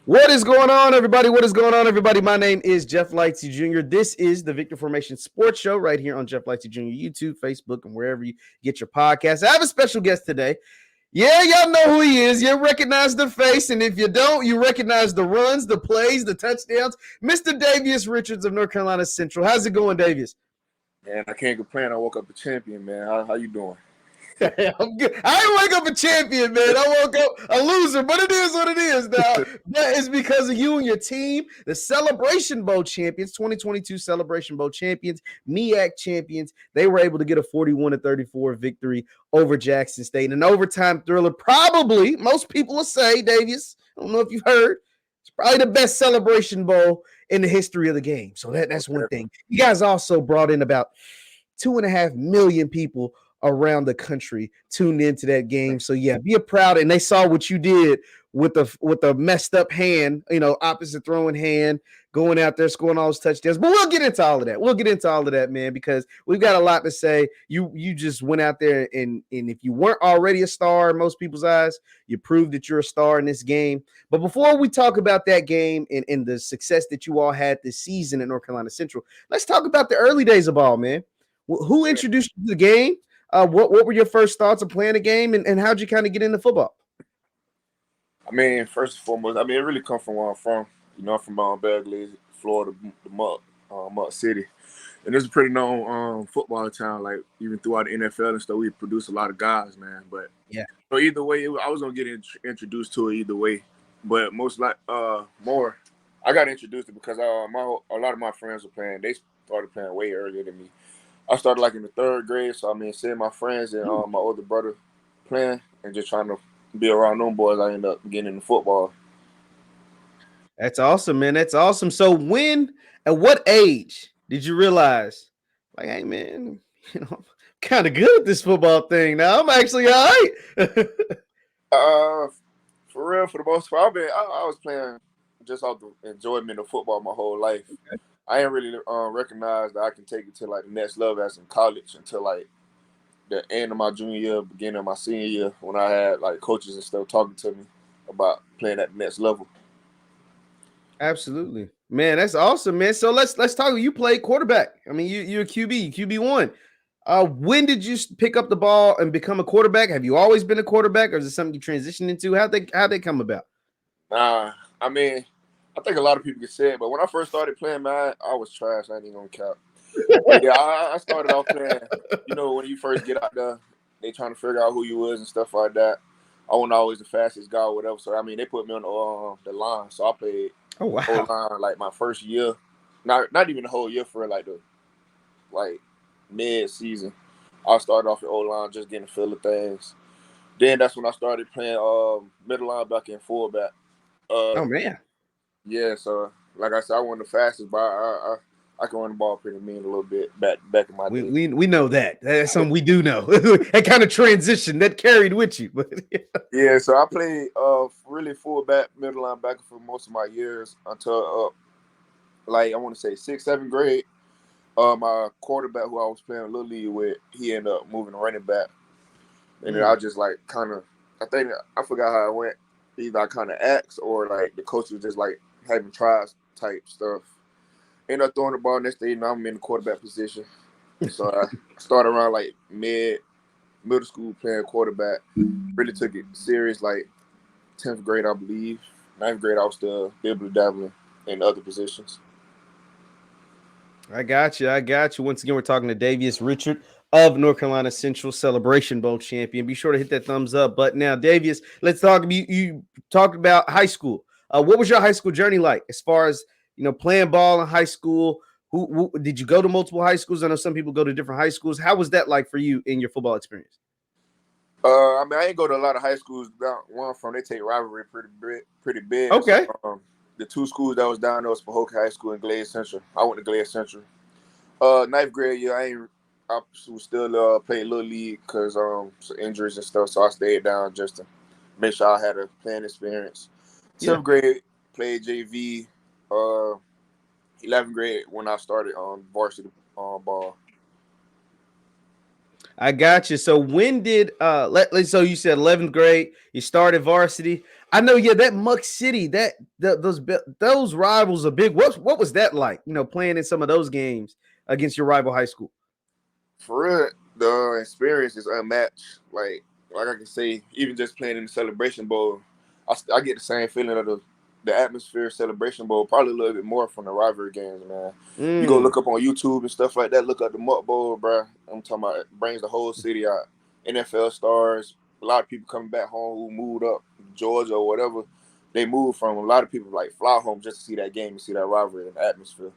What is going on, everybody? What is going on, everybody? My name is JeffLightsyJr. This is the Victor Formation Sports Show right here on JeffLightsy Jr. YouTube, Facebook, and wherever you get your podcasts. I have a special guest today. Yeah, y'all know who he is. You recognize the face, and if you don't, you recognize the runs, the plays, the touchdowns. Mr. Davius Richards of North Carolina Central. How's it going, Davius? Man, I can't complain. I woke up a champion, man. How you doing? I'm good. I didn't wake up a champion, man. I woke up a loser, but it is what it is now. That is because of you and your team, the Celebration Bowl champions, 2022 Celebration Bowl champions, MEAC champions. They were able to get a 41-34 victory over Jackson State. An overtime thriller, probably, most people will say, Davius, I don't know if you've heard, it's probably the best Celebration Bowl in the history of the game. So that's one thing. You guys also brought in about 2.5 million people around the country tuned into that game. So yeah, be proud. And they saw what you did with the messed up hand, opposite throwing hand, going out there, scoring all those touchdowns. But we'll get into all of that. We'll get into all of that, man, because we've got a lot to say. You just went out there and if you weren't already a star in most people's eyes, you proved that you're a star in this game. But before we talk about that game and the success that you all had this season at North Carolina Central, let's talk about the early days of ball, man. Who introduced you to the game? What were your first thoughts of playing the game, and how'd you kind of get into football? I mean, first and foremost, it really comes from where I'm from. I'm from Bagley, Florida, the Muck City. And it's a pretty known football town, like even throughout the NFL and stuff. We produce a lot of guys, man. But yeah. So either way, I was going to get introduced to it either way. But more, I got introduced to it because a lot of my friends were playing. They started playing way earlier than me. I started like in the third grade, so seeing my friends and my older brother playing and just trying to be around them boys, I ended up getting into football. That's awesome, man. That's awesome. So at what age did you realize, like, hey, man, I'm kind of good at this football thing now. I'm actually all right. For real, for the most part, I was playing just off the enjoyment of football my whole life. Okay. I didn't really recognize that I can take it to like the next level as in college until like the end of my junior year, beginning of my senior year, when I had like coaches and stuff talking to me about playing at the next level. Absolutely, man. That's awesome, man. So let's talk. You played quarterback. I mean, you're a QB1. When did you pick up the ball and become a quarterback? Have you always been a quarterback, or is it something you transitioned into? How'd they come about? I think a lot of people can say it, but when I first started playing, man, I was trash. I ain't even gonna count. Yeah, I started off playing. When you first get out there, they trying to figure out who you was and stuff like that. I wasn't always the fastest guy or whatever. So they put me on the line. So I played whole line like my first year, not even the whole year for the mid season. I started off the O line, just getting the feel of things. Then that's when I started playing middle linebacker and fullback. Oh man. Yeah, so like I said, I wasn't the fastest, but I can run the ball pretty mean a little bit back in my day. We know that. That's something we do know. That kind of transition that carried with you. Yeah, so I played really fullback, middle linebacker for most of my years until I want to say 6th, 7th grade. My quarterback who I was playing Little League with, he ended up moving to running back. And then I just I forgot how it went. Either I kind of asked or the coach was just having tries type stuff. Ended up throwing the ball next day. Now I'm in the quarterback position. So I started around middle school playing quarterback. Really took it serious 10th grade, I believe. 9th grade, I was still dabbling in other positions. I got you. Once again, we're talking to Davius Richard of North Carolina Central, Celebration Bowl champion. Be sure to hit that thumbs up. But now, Davius, let's talk. You talked about high school. What was your high school journey like as far as playing ball in high school? Who did you go to multiple high schools? I know some people go to different high schools. How was that like for you in your football experience? I didn't go to a lot of high schools. Where I'm from, they take rivalry pretty big. Okay. So, the two schools that was down there was Pahokee High School and Glade Central. I went to Glade Central. 9th grade year, I was still playing Little League because some injuries and stuff, so I stayed down just to make sure I had a playing experience. 7th grade, played JV. 11th grade when I started on varsity ball. I got you. So when did so you said 11th grade, you started varsity. I know, yeah, that Muck City, those rivals are big. What was that like? Playing in some of those games against your rival high school. For real, the experience is unmatched. Like I can say, even just playing in the Celebration Bowl, I get the same feeling of the atmosphere Celebration Bowl, probably a little bit more from the rivalry games, man. You go look up on YouTube and stuff like that. Look up the Muck Bowl, bro. I'm talking about it brings the whole city out. NFL stars, a lot of people coming back home who moved up Georgia or whatever they moved from. A lot of people like fly home just to see that game and see that rivalry and the atmosphere.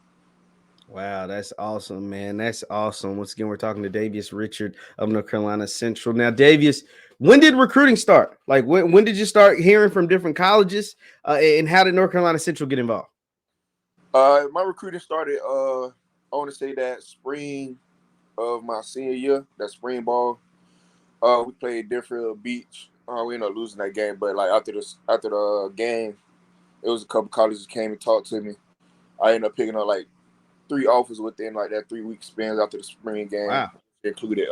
Wow, that's awesome, man. That's awesome. Once again, we're talking to Davius Richard of North Carolina Central. Now, Davius, when did recruiting start? Like, when did you start hearing from different colleges, and how did North Carolina Central get involved? My recruiting started, I want to say that spring of my senior year, that spring ball. We played Deerfield Beach. We ended up losing that game, but like after the game, it was a couple colleges came and talked to me. I ended up picking up like 3 offers within like that 3-week span after the spring game. Wow. It included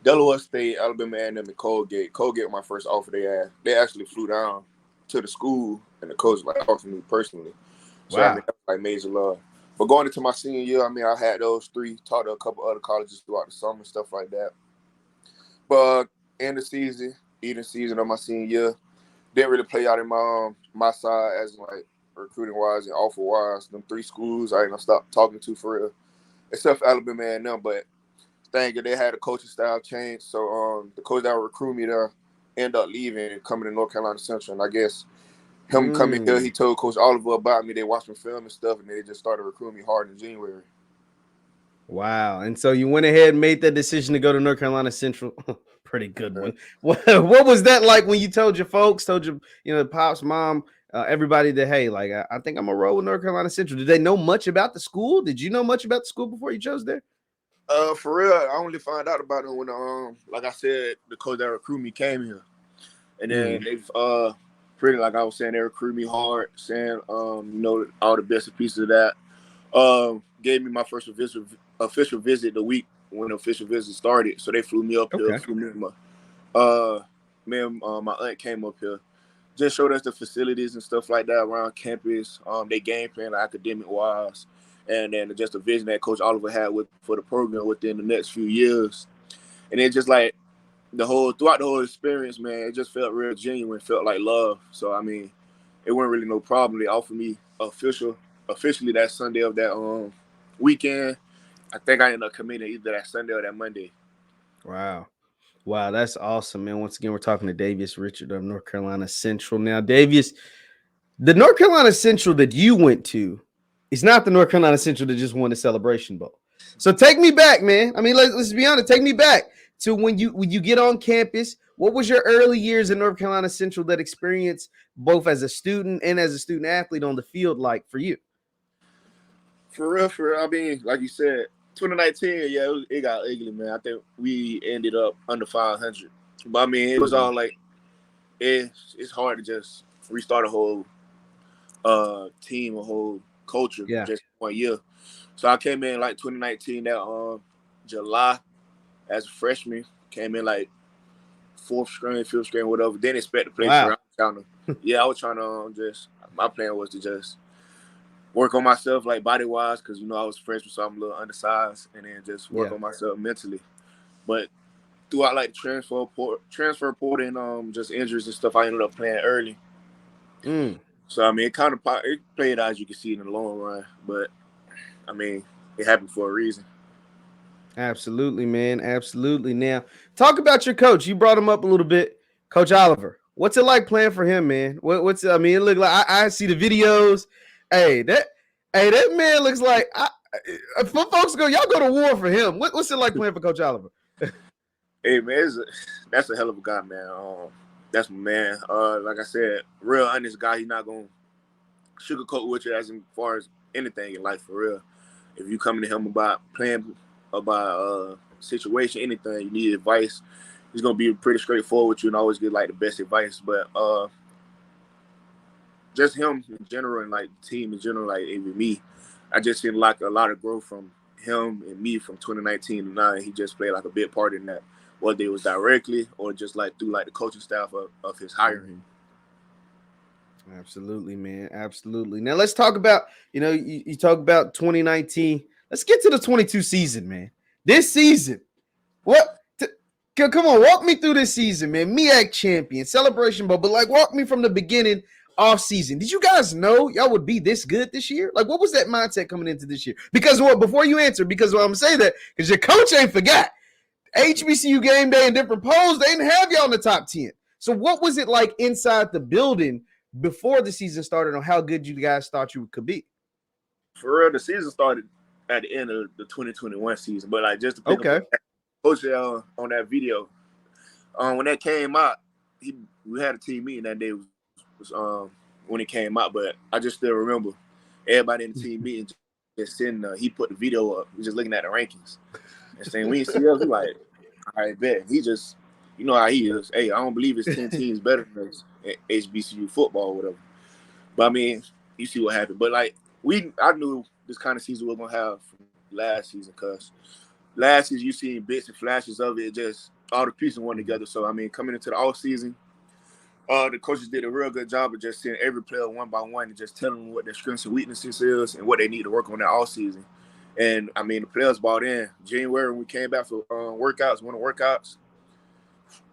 Delaware State, Alabama A&M, and Colgate. Colgate was my first offer they had. They actually flew down to the school, and the coach like offered me personally. So Wow. I mean, that was like major love. But going into my senior year, I mean, I had those 3, talked to a couple other colleges throughout the summer, stuff like that. But in the season, even season of my senior year, didn't really play out in my side as like recruiting wise and offer wise. Them 3 schools I ain't gonna stop talking to for real, except for Alabama and them. But thank you, they had a coaching style change. So the coach that would recruit me there ended up leaving and coming to North Carolina Central. And I guess him coming here, he told Coach Oliver about me. They watched me film and stuff, and they just started recruiting me hard in January. Wow. And so you went ahead and made that decision to go to North Carolina Central. Pretty good one. What was that like when you told your folks, told your pops, mom, everybody that, hey, like, I think I'm going to roll with North Carolina Central? Did they know much about the school? Did you know much about the school before you chose there? For real, I only found out about it when, like I said, the coach that recruited me came here. And then they've, pretty, like I was saying, they recruited me hard, saying, all the best and pieces of that. Gave me my first official visit the week when the official visit started. So they flew me up here. Flew me my aunt came up here. Just showed us the facilities and stuff like that around campus. They game plan academic wise, and then just the vision that Coach Oliver had for the program within the next few years. And it just like throughout the whole experience, man, it just felt real genuine, felt like love. So I mean, it wasn't really no problem. They offered me officially that Sunday of that weekend. I think I ended up committing either that Sunday or that Monday. Wow. Wow, that's awesome, man. Once again, we're talking to Davius Richard of North Carolina Central. Now, Davius, the North Carolina Central that you went to is not the North Carolina Central that just won the Celebration Bowl. So take me back, man. I mean, let's be honest. Take me back to when you get on campus. What was your early years in North Carolina Central, that experience both as a student and as a student athlete on the field, like for you? For real. I mean, like you said, 2019, yeah, it got ugly, man. I think we ended up under 500. But I mean, it was all like, it's hard to just restart a whole team, a whole culture, just 1 year. So I came in like 2019, that July as a freshman. Came in like 4th string, 5th string, whatever. Didn't expect to play for. I was trying to my plan was to just work on myself, like body wise, because I was freshman, so I'm a little undersized, and then just work on myself mentally. But throughout like transfer portal and just injuries and stuff, I ended up playing early. So I mean, it played out, as you can see, in the long run. But I mean, it happened for a reason. Absolutely, man. Absolutely. Now, talk about your coach. You brought him up a little bit, Coach Oliver. What's it like playing for him, man? I mean, it looked like I see the videos. Hey, that man looks like for folks y'all go to war for him. What's it like playing for Coach Oliver? Hey man, that's a hell of a guy, man. That's my man. Like I said, real honest guy. He's not gonna sugarcoat with you as far as anything in life, for real. If you coming to him about playing, about situation, anything, you need advice, he's gonna be pretty straightforward with you and always get like the best advice. But just him in general and like the team in general, like even me, I just seen like a lot of growth from him and me from 2019 to now. He just played like a big part in that, whether it was directly or just like through like the coaching staff of his hiring. Absolutely, man. Absolutely. Now let's talk about, you talk about 2019. Let's get to the 22 season, man. This season, what? Come on, walk me through this season, man. MEAC champion, Celebration Bowl, but like walk me from the beginning off season. Did you guys know y'all would be this good this year? Like, what was that mindset coming into this year? Because what? Before you answer, because I'm gonna say that because your coach ain't forgot. HBCU game day and different polls, they didn't have y'all in the top 10. So what was it like inside the building before the season started on how good you guys thought you could be? For real, the season started at the end of the 2021 season, but like just to pick up Coach on that video, when that came out, we had a team meeting that day was when it came out, but I just still remember everybody in the team meeting just sitting he put the video up, we just looking at the rankings and saying we didn't see us, we like, all right, bet. He just, you know how he is. Hey, I don't believe it's 10 teams better than us at HBCU football or whatever. But I mean, you see what happened. But like I knew this kind of season we were gonna have from last season, because last season you seen bits and flashes of it, just all the pieces went together. So I mean, coming into the off season, the coaches did a real good job of just seeing every player one by one and just telling them what their strengths and weaknesses is and what they need to work on that off season. And I mean, the players bought in. January when we came back for workouts, one of the workouts,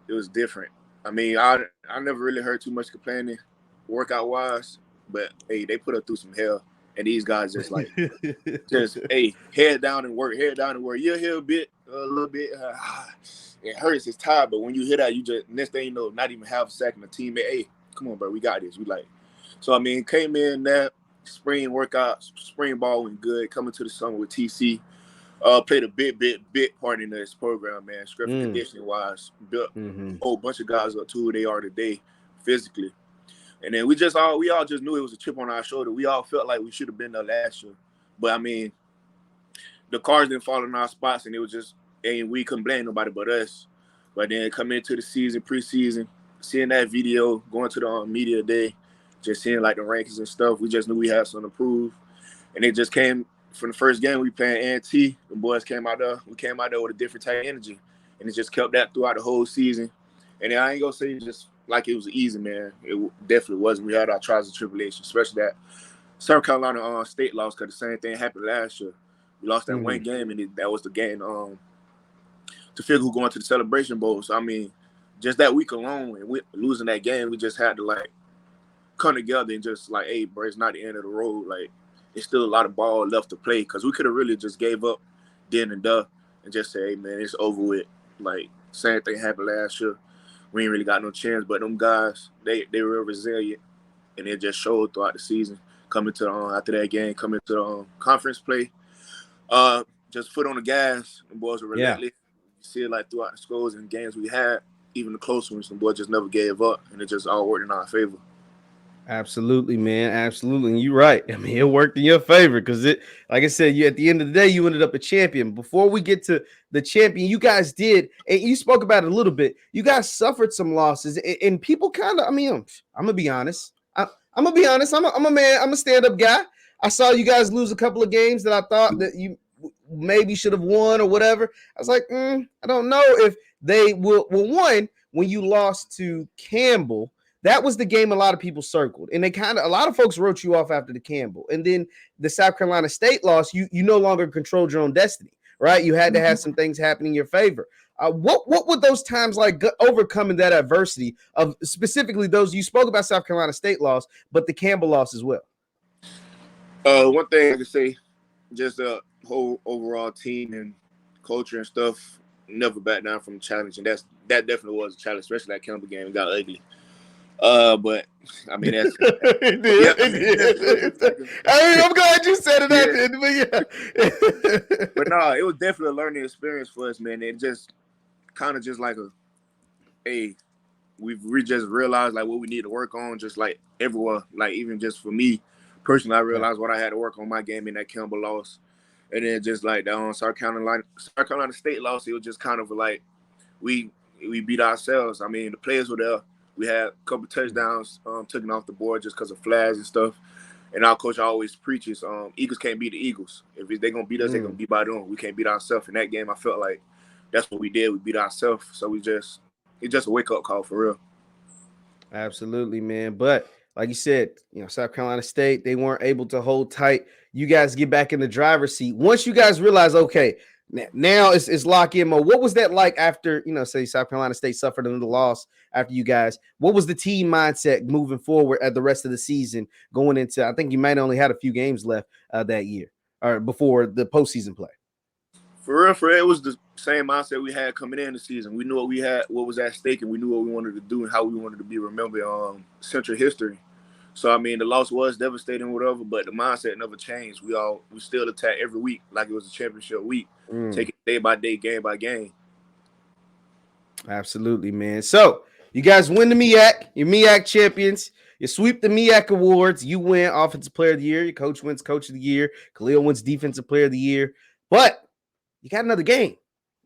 it was different. I mean, I never really heard too much complaining workout wise, but hey, they put us through some hell. And these guys just like, hey, head down and work. You'll hear a little bit. It hurts, it's tired, but when you hear that, you just, next thing you know, not even half a second, a teammate, hey, come on, bro, we got this. We like, so I mean, came in that spring workouts, spring ball went good. Coming to the summer with TC, played a big part in this program, man. Strength and conditioning wise, built a whole bunch of guys up to who they are today, physically. And then we all just knew it was a chip on our shoulder. We all felt like we should have been there last year, but I mean, the cars didn't fall in our spots, and it was just, and we couldn't blame nobody but us. But then coming into the season, preseason, seeing that video, going to the media day, just seeing like the rankings and stuff, we just knew we had something to prove. And it just came from the first game we playing A&T. The boys came out there. We came out there with a different type of energy, and it just kept that throughout the whole season. And then I ain't gonna say just like it was easy, man. It definitely wasn't. We had our trials and tribulations, especially that South Carolina state loss, because the same thing happened last year. We lost that one game, and that was the game to figure who going to the Celebration Bowl. So, I mean, just that week alone, and losing that game, we just had to, like, come together and just, like, hey, bro, it's not the end of the road. Like, there's still a lot of ball left to play, because we could have really just gave up then and there and just say, hey, man, it's over with. Like, same thing happened last year. We ain't really got no chance, but them guys, they were resilient, and it just showed throughout the season. Coming to after that game, coming to conference play, just foot on the gas. The boys were relentless. You see it like throughout the scores and games we had, even the close ones. The boys just never gave up, and it just all worked in our favor. Absolutely, man. Absolutely. And you're right. I mean, it worked in your favor because it, like I said, you at the end of the day, you ended up a champion. Before we get to the champion, you guys did, and you spoke about it a little bit. You guys suffered some losses, and people kind of, I mean, I'm gonna be honest. I'm gonna be honest. I'm a man. I'm a stand-up guy. I saw you guys lose a couple of games that I thought that you maybe should have won or whatever. I was like, I don't know if they will. Well, one, when you lost to Campbell, that was the game a lot of people circled, and a lot of folks wrote you off after the Campbell. And then the South Carolina State loss, you no longer controlled your own destiny, right? You had to have some things happen in your favor. What were those times like overcoming that adversity of specifically those you spoke about South Carolina State loss, but the Campbell loss as well? One thing I could say, just the whole overall team and culture and stuff, never back down from the challenge, and that definitely was a challenge, especially that Campbell game. It got ugly. But I mean, that's it did. I mean, I'm glad you said it at the end, but no, it was definitely a learning experience for us, man. It just kind of just like we just realized like what we need to work on, just like everywhere. Like even just for me personally, I realized what I had to work on my game in that Campbell loss, and then just like the South Carolina State loss, it was just kind of like we beat ourselves. I mean, the players were there. We had a couple touchdowns taken off the board just because of flags and stuff. And our coach always preaches, Eagles can't beat the Eagles. If they're going to beat us, they're going to beat by them. We can't beat ourselves. In that game, I felt like that's what we did. We beat ourselves. So it's just a wake-up call for real. Absolutely, man. But like you said, South Carolina State, they weren't able to hold tight. You guys get back in the driver's seat. Once you guys realize, okay, now it's lock in mode. What was that like after, say South Carolina State suffered another loss after you guys? What was the team mindset moving forward at the rest of the season going into, I think you might only had a few games left that year or before the postseason play? For real, it was the same mindset we had coming in the season. We knew what we had, what was at stake, and we knew what we wanted to do and how we wanted to be remembered Central history. So, I mean, the loss was devastating, whatever, but the mindset never changed. We still attack every week like it was a championship week, take it day by day, game by game. Absolutely, man. So, you guys win the MEAC. You're MEAC champions. You sweep the MEAC awards. You win Offensive Player of the Year. Your coach wins Coach of the Year. Khalil wins Defensive Player of the Year. But you got another game.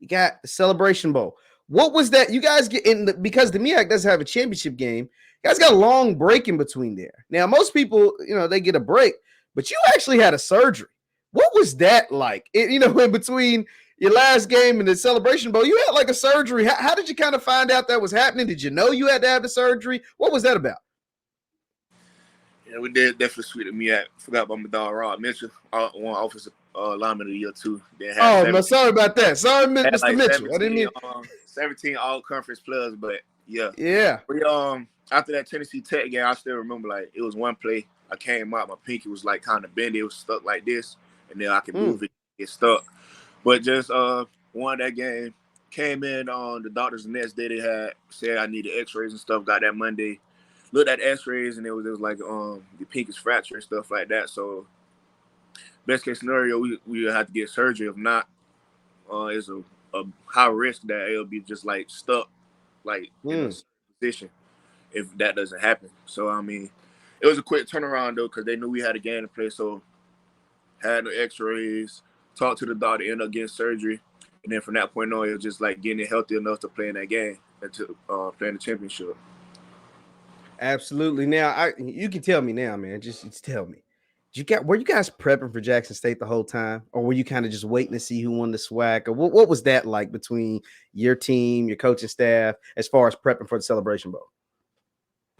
You got the Celebration Bowl. What was that? You guys get in because the MEAC doesn't have a championship game. You guys got a long break in between there. Now, most people, they get a break, but you actually had a surgery. What was that like? In between your last game and the Celebration Bowl, you had like a surgery. How did you kind of find out that was happening? Did you know you had to have the surgery? What was that about? Yeah, we did definitely sweep the MEAC. Forgot about my dog Rob Mitchell, one offensive lineman of the year too. No, sorry about that. Sorry, Mr. Like Mitchell. 17, I didn't mean 17 all-conference players, but yeah. Yeah. We after that Tennessee Tech game, I still remember like it was one play. I came out, my pinky was like kind of bendy. It was stuck like this, and then I could move it, get stuck. But just won that game. Came in on the doctors the next day. They had said I needed X-rays and stuff. Got that Monday. Looked at X-rays and it was like the pink is fractured and stuff like that. So best case scenario, we have to get surgery. If not, it's a high risk that it'll be just like stuck, like in a position if that doesn't happen. So I mean, it was a quick turnaround though because they knew we had a game to play. So had the X-rays, talked to the doctor, ended up getting surgery, and then from that point on, it was just like getting it healthy enough to play in that game and to play in the championship. Absolutely. Now, you can tell me now, man. Just tell me. Were you guys prepping for Jackson State the whole time, or were you kind of just waiting to see who won the SWAC, or what was that like between your team, your coaching staff, as far as prepping for the Celebration Bowl?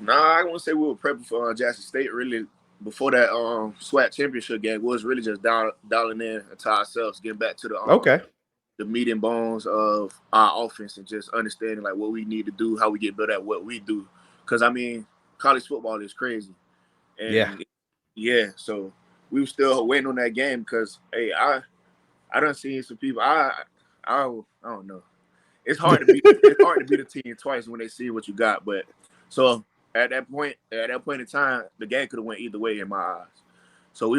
Nah, I won't say we were prepping for Jackson State. Really, before that SWAC championship game, was really just dialing in to ourselves, getting back to the meat and bones of our offense, and just understanding like what we need to do, how we get better at what we do. Because I mean, college football is crazy, and yeah. So we were still waiting on that game because hey, I done seen some people. I don't know. It's hard to beat the team twice when they see what you got. But so at that point in time, the game could have went either way in my eyes. So we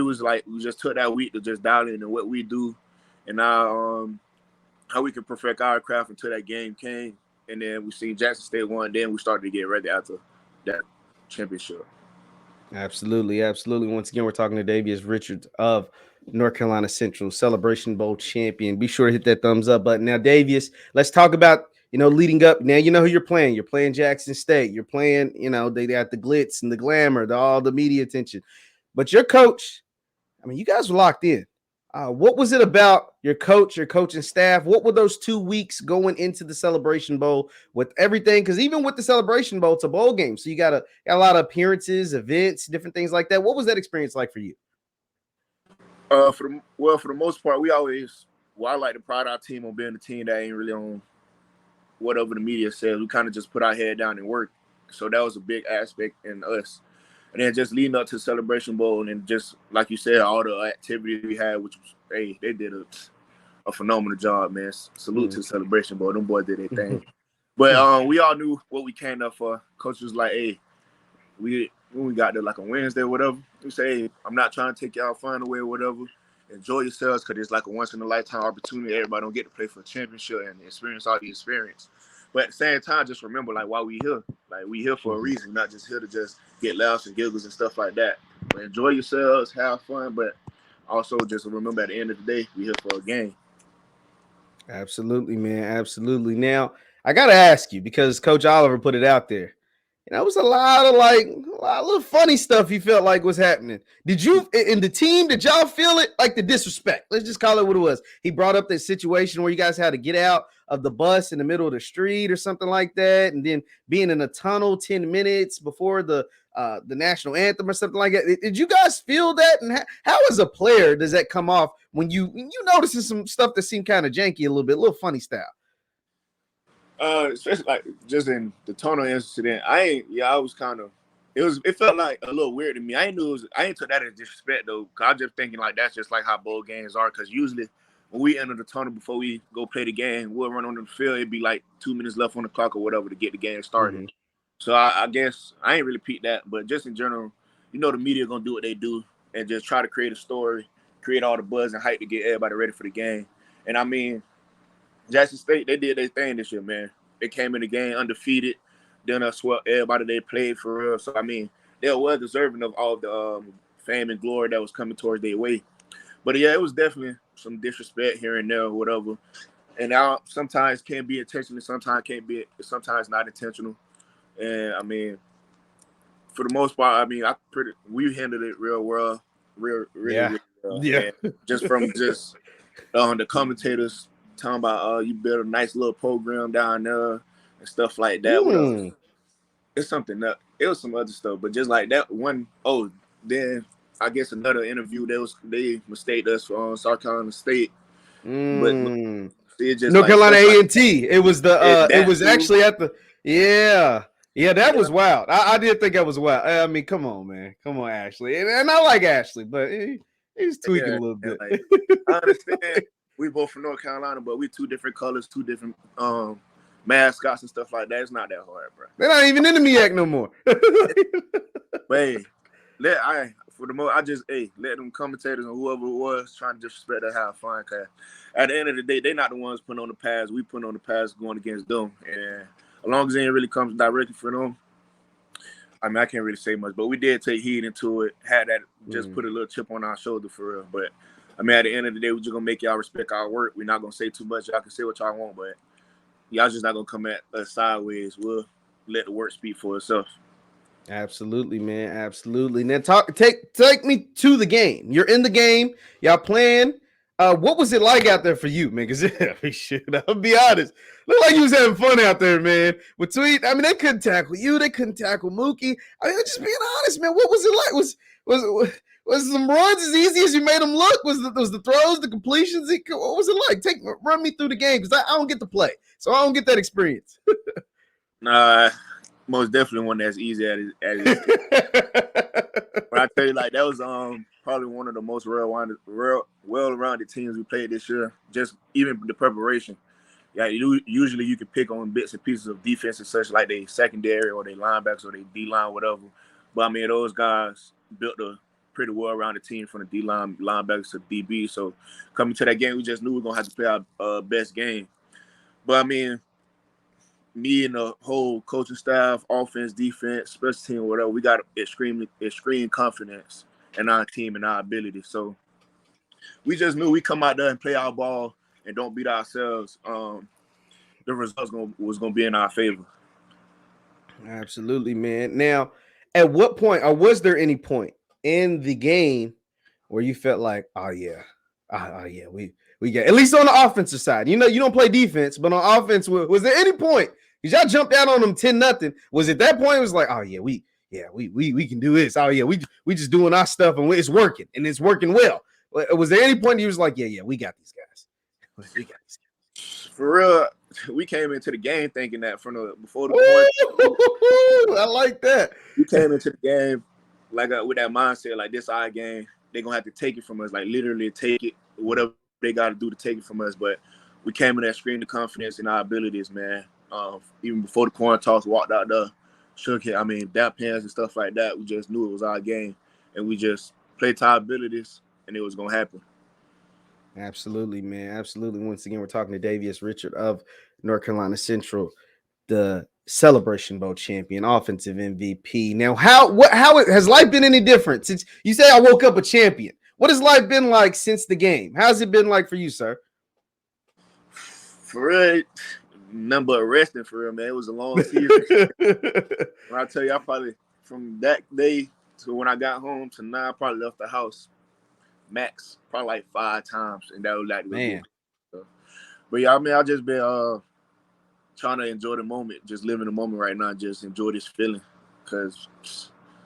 just took that week to just dial in what we do, and now how we can perfect our craft until that game came. And then we seen Jackson State won. Then we started to get ready after that championship. Absolutely. Once again, we're talking to Davius Richards of North Carolina Central, Celebration Bowl champion. Be sure to hit that thumbs up button. Now, Davius, let's talk about, leading up. Now, you know who you're playing. You're playing Jackson State. You're playing, they got the glitz and the glamour, all the media attention. But your coach, I mean, you guys were locked in. What was it about your coach, your coaching staff? What were those 2 weeks going into the Celebration Bowl with everything? Because even with the Celebration Bowl, it's a bowl game. So you got a lot of appearances, events, different things like that. What was that experience like for you? For the most part, I like to pride our team on being a team that ain't really on whatever the media says. We kind of just put our head down and work. So that was a big aspect in us. And then just leading up to the Celebration Bowl, and just like you said, all the activities we had, which was, hey, they did a phenomenal job, man. Salute to the Celebration Bowl. Them boys did their thing. But we all knew what we came up for. Coach was like, hey, when we got there like on Wednesday or whatever, we say, hey, I'm not trying to take y'all fun away or whatever. Enjoy yourselves because it's like a once-in-a-lifetime opportunity. Everybody don't get to play for a championship and experience all the experience. But at the same time, just remember, like, why we here. Like, we here for a reason, not just here to just get laughs and giggles and stuff like that. But enjoy yourselves, have fun, but also just remember at the end of the day, we here for a game. Absolutely, man. Absolutely. Now, I got to ask you, because Coach Oliver put it out there. It was a lot of little funny stuff he felt like was happening. Did you, in the team, did y'all feel it? Like the disrespect? Let's just call it what it was. He brought up that situation where you guys had to get out of the bus in the middle of the street or something like that, and then being in a tunnel 10 minutes before the the national anthem or something like that. Did you guys feel that? And how as a player does that come off when you noticing some stuff that seemed kind of janky a little funny style? Especially like just in the tonal incident, I was kind of, it felt like a little weird to me. I ain't took that as disrespect though, cause I was just thinking like that's just like how bowl games are. Cause usually when we enter the tunnel before we go play the game, we'll run on the field. It'd be like 2 minutes left on the clock or whatever to get the game started. Mm-hmm. So I guess I ain't really peeped that, but just in general, the media gonna do what they do and just try to create a story, create all the buzz and hype to get everybody ready for the game. And I mean, Jackson State, they did their thing this year, man. They came in the game undefeated, then swept everybody they played for real. So I mean, they were well deserving of all the fame and glory that was coming towards their way. But yeah, it was definitely some disrespect here and there or whatever. And now sometimes can be intentional, sometimes can't be, sometimes not intentional. And I mean, for the most part, I mean, we handled it real well, really well. Yeah. And just from the commentators talking about you built a nice little program down there and stuff like that. It's something that it was some other stuff, but just like that one. Oh, then I guess another interview they mistaked us for South Carolina State, but it just North Carolina A&T. Like, it was it was actually at the that was wild. I did think that was wild. I mean, come on, man, come on, Ashley, and I like Ashley, but he's tweaking a little bit. Like, I understand we both from North Carolina, but we two different colors, two different mascots and stuff like that. It's not that hard, bro. They're not even in the MEAC no more. But I just let them commentators and whoever it was trying to disrespect to have fun. Cause at the end of the day, they're not the ones putting on the pads. We put on the pads going against them. And as long as it ain't really comes directly for them, I mean, I can't really say much. But we did take heed into it. Had that just put a little chip on our shoulder for real. But I mean, at the end of the day, we're just gonna make y'all respect our work. We're not gonna say too much. Y'all can say what y'all want, but y'all just not gonna come at us sideways. We'll let the work speak for itself. Absolutely, man. Absolutely. Now take me to the game. You're in the game. Y'all playing. What was it like out there for you, man? Because I'll be honest. Looked like you was having fun out there, man. I mean, they couldn't tackle you. They couldn't tackle Mookie. I mean, just being honest, man. What was it like? Was some runs as easy as you made them look? Was the throws, the completions? What was it like? Run me through the game because I don't get to play, so I don't get that experience. Nah. Most definitely one that's easy at it. But I tell you, like, that was probably one of the most well-rounded teams we played this year. Just even the preparation. Yeah, usually you can pick on bits and pieces of defense and such, like they secondary or they linebackers or they D-line, whatever. But I mean, those guys built a pretty well-rounded team from the D-line, linebackers to DB. So coming to that game, we just knew we were gonna have to play our best game. But I mean, me and the whole coaching staff, offense, defense, special team, whatever, we got extreme confidence in our team and our ability. So we just knew we come out there and play our ball and don't beat ourselves. The results was gonna be in our favor. Absolutely, man. Now, at what point, or was there any point in the game where you felt like, we got, at least on the offensive side, you don't play defense, but on offense, was there any point? Because y'all jumped out on them 10-0. Was it that point? It was like, we can do this. We just doing our stuff and it's working and it's working well. Was there any point you was like, we got these guys? We got these guys. For real, we came into the game thinking that before the point. I like that. We came into the game like with that mindset, like this our game. They're gonna have to take it from us, like literally take it, whatever they got to do to take it from us. But we came in there screaming confidence in our abilities, man. Even before the coin toss, walked out there, shook it. I mean, dap hands and stuff like that. We just knew it was our game, and we just played to our abilities, and it was gonna happen. Absolutely, man. Absolutely. Once again, we're talking to Davius Richard of North Carolina Central, the Celebration Bowl champion, offensive MVP. Now, how has life been any different since you say I woke up a champion? What has life been like since the game? How's it been like for you, sir? For real, nothing but resting for real, man. It was a long season. When I tell you, I probably from that day to when I got home to now, I probably left the house max probably like 5 times, and that was like man. So, but yeah, I mean, I just been trying to enjoy the moment, just living the moment right now, just enjoy this feeling, because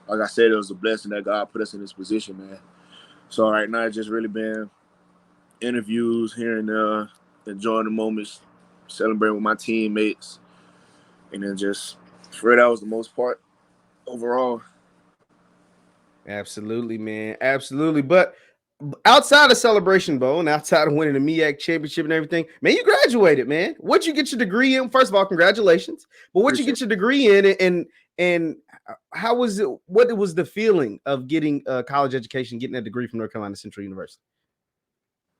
like I said, it was a blessing that God put us in this position, man. So right now, it's just really been interviews here and there, enjoying the moments, celebrating with my teammates, and then just for that was the most part overall. Absolutely, man. Absolutely. But outside of Celebration Bowl and outside of winning the MEAC championship and everything, man, you graduated, man. What'd you get your degree in? First of all, congratulations. But what'd you get your degree in, and how was it? What was the feeling of getting a college education, getting a degree from North Carolina Central University?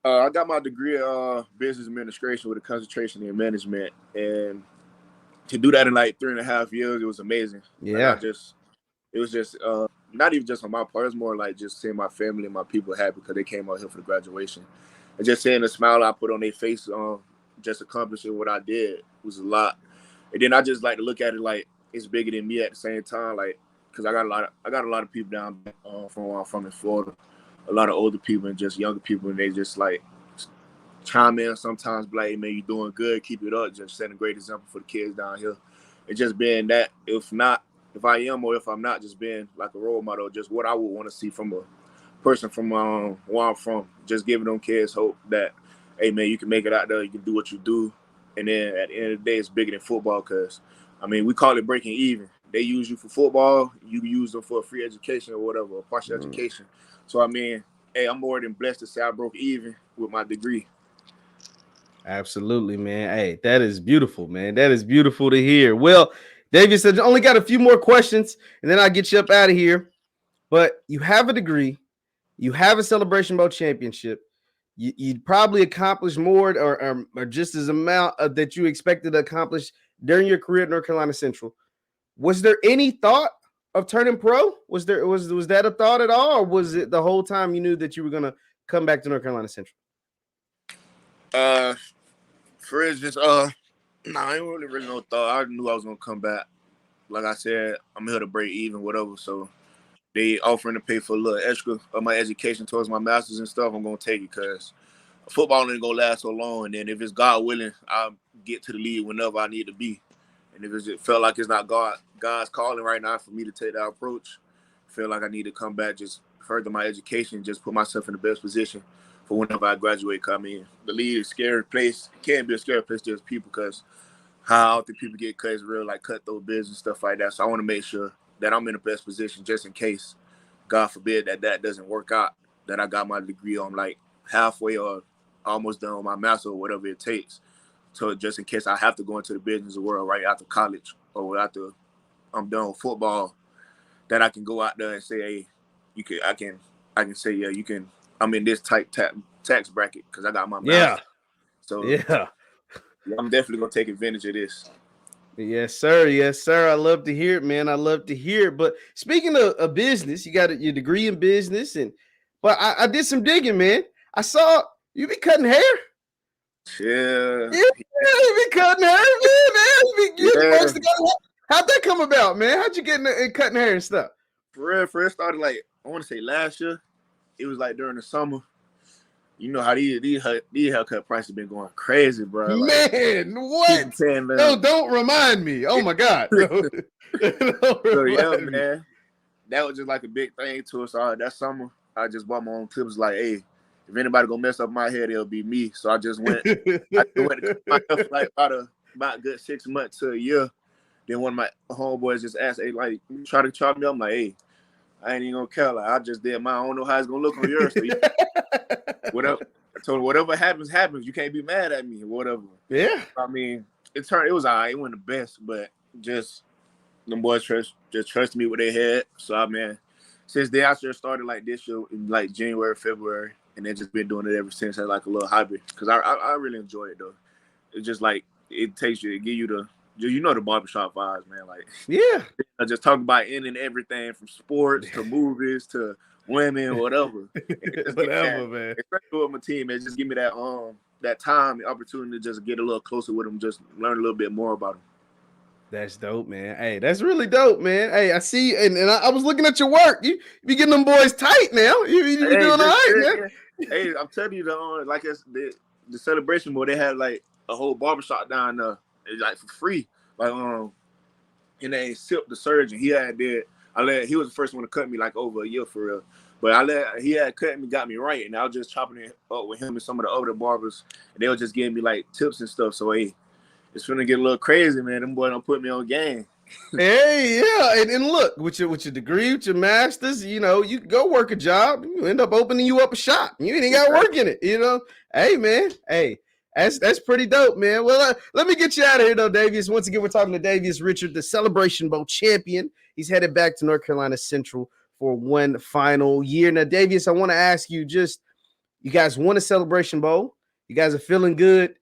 I got my degree in business administration with a concentration in management, and to do that in like 3.5 years, it was amazing. Yeah, like it was just not even just on my part. It's more like just seeing my family and my people happy because they came out here for the graduation, and just seeing the smile I put on their face, just accomplishing what I did was a lot. And then I just like to look at it like it's bigger than me at the same time, like because I got a lot of people down from where I'm from in Florida, a lot of older people and just younger people, and they just like chime in sometimes, be like, hey, man, you doing good, keep it up, just setting a great example for the kids down here. And just being that, if I am or if I'm not, just being like a role model, just what I would want to see from a person from where I'm from, just giving them kids hope that, hey, man, you can make it out there, you can do what you do. And then at the end of the day, it's bigger than football because, I mean, we call it breaking even. They use you for football, you use them for a free education or whatever, a partial education. So, I mean, hey, I'm more than blessed to say I broke even with my degree. Absolutely, man. Hey, that is beautiful, man. That is beautiful to hear. Well, Davius said, only got a few more questions, and then I'll get you up out of here. But you have a degree, you have a Celebration Bowl championship. You probably accomplished more or just as amount that you expected to accomplish during your career at North Carolina Central. Was there any thought of turning pro? Was that a thought at all, or was it the whole time you knew that you were going to come back to North Carolina Central? For instance, I ain't really no thought. I knew I was gonna come back. Like I said, I'm here to break even, whatever. So they offering to pay for a little extra of my education towards my master's and stuff. I'm gonna take it because football ain't gonna last so long. And then if it's God willing, I'll get to the league whenever I need to be. And if it felt like it's not God's calling right now for me to take that approach, I feel like I need to come back, just further my education, just put myself in the best position for whenever I graduate. Come in, the league is a scary place. It can be a scary place to us people because how often people get cut is real, like cutthroat business and stuff like that. So I want to make sure that I'm in the best position just in case, God forbid, that doesn't work out, that I got my degree on like halfway or almost done with my master or whatever it takes. So just in case I have to go into the business world right after college or after I'm done with football, that I can go out there and say, hey, I can say, yeah, you can. I'm in this tight tax bracket because I got my master. So yeah, I'm definitely gonna take advantage of this. Yes, sir. Yes, sir. I love to hear it, man. I love to hear it. But speaking of business, you got your degree in business, but I did some digging, man. I saw you be cutting hair. Yeah, you be cutting hair, man. How'd that come about, man? How'd you get in cutting hair and stuff? For real, started like I want to say last year. It was like during the summer. You know how these haircut prices been going crazy, bro. Like, man, what? No, don't remind me. Oh my God. So yeah, man. That was just like a big thing to us. So that summer, I just bought my own clippers. Like, hey, if anybody gonna mess up my hair, it'll be me. So I just went. I went to cut my hair for like about a good 6 months to a year. Then one of my homeboys just asked, hey, like, you try to chop me? I'm like, hey, I ain't even gonna care. Like, I just did mine. I don't know how it's gonna look on yours. So whatever. I told him, whatever happens. You can't be mad at me or whatever. Yeah. I mean, it was all right. It wasn't the best, but just them boys trusted me with their head. So I mean, since then I just started like this year in like January, February, and then just been doing it ever since as like a little hobby. Because I really enjoy it though. It's just like it takes you to give you the barbershop vibes, man. Like, yeah, I just talk about any and everything from sports to movies to women, whatever. Whatever, man. Especially with my team, it just give me that time, the opportunity to just get a little closer with them, just learn a little bit more about them. That's dope, man. Hey, that's really dope, man. Hey, I see, and I was looking at your work. You be getting them boys tight now. You be doing all right, man. Hey, I'm telling you, like the celebration boy, they had like a whole barbershop down there, like for free. Like and they Sip the surgeon, he had did He was the first one to cut me like over a year for real. But he had cut me, got me right, and I was just chopping it up with him and some of the other barbers, and they were just giving me like tips and stuff. So hey, it's gonna get a little crazy, man. Them boys don't put me on game. Hey, yeah, and look, with your degree, with your master's, you know, you go work a job, you end up opening you up a shop. You ain't got to work in it, you know. Hey, man, hey, that's pretty dope, man. Well, let me get you out of here, though, Davius. Once again, we're talking to Davius Richard, the Celebration Bowl champion. He's headed back to North Carolina Central for one final year. Now, Davius, I want to ask you, you guys won a Celebration Bowl. You guys are feeling good,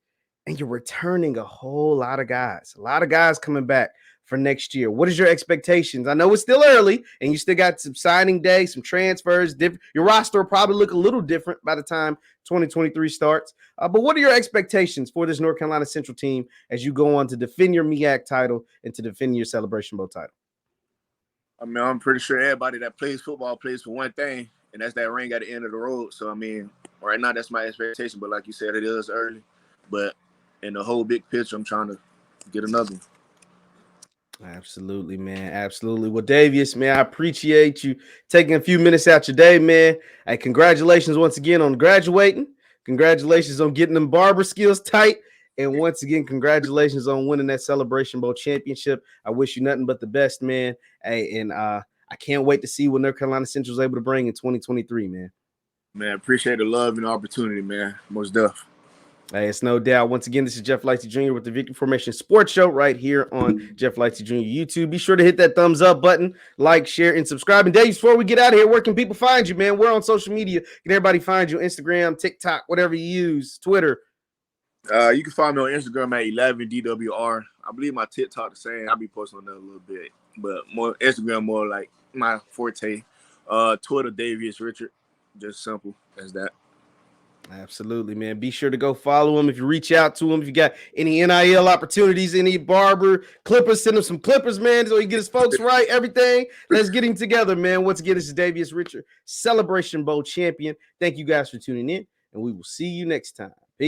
and you're returning a whole lot of guys. A lot of guys coming back for next year. What is your expectations? I know it's still early, and you still got some signing day, some transfers. Your roster will probably look a little different by the time 2023 starts. But what are your expectations for this North Carolina Central team as you go on to defend your MEAC title and to defend your Celebration Bowl title? I mean, I'm pretty sure everybody that plays football plays for one thing, and that's that ring at the end of the road. So, I mean, right now that's my expectation. But like you said, it is early. But in the whole big picture, I'm trying to get another one. Absolutely, man. Absolutely. Well, Davius, man, I appreciate you taking a few minutes out your day, man. Hey, congratulations once again on graduating. Congratulations on getting them barber skills tight. And once again, congratulations on winning that Celebration Bowl championship. I wish you nothing but the best, man. Hey, and I can't wait to see what North Carolina Central is able to bring in 2023, man. Man, appreciate the love and the opportunity, man. Most definitely. Hey, it's no doubt. Once again, this is Jeff Lightsy Jr. with the Victory Formation Sports Show right here on Jeff Lightsy Jr. YouTube. Be sure to hit that thumbs up button, like, share, and subscribe. And Dave, before we get out of here, where can people find you, man? We're on social media. Can everybody find you? Instagram, TikTok, whatever you use, Twitter. You can find me on Instagram at 11DWR. I believe my TikTok the same. I'll be posting on that a little bit, but more Instagram, more like my forte. Twitter, Davius Richard. Just simple as that. Absolutely, man. Be sure to go follow him. If you reach out to him, if you got any NIL opportunities, any barber clippers, send him some clippers, man, so he get his folks right, everything. Let's get him together, man. Once again, this is Davius Richard, Celebration Bowl champion. Thank you guys for tuning in, and we will see you next time.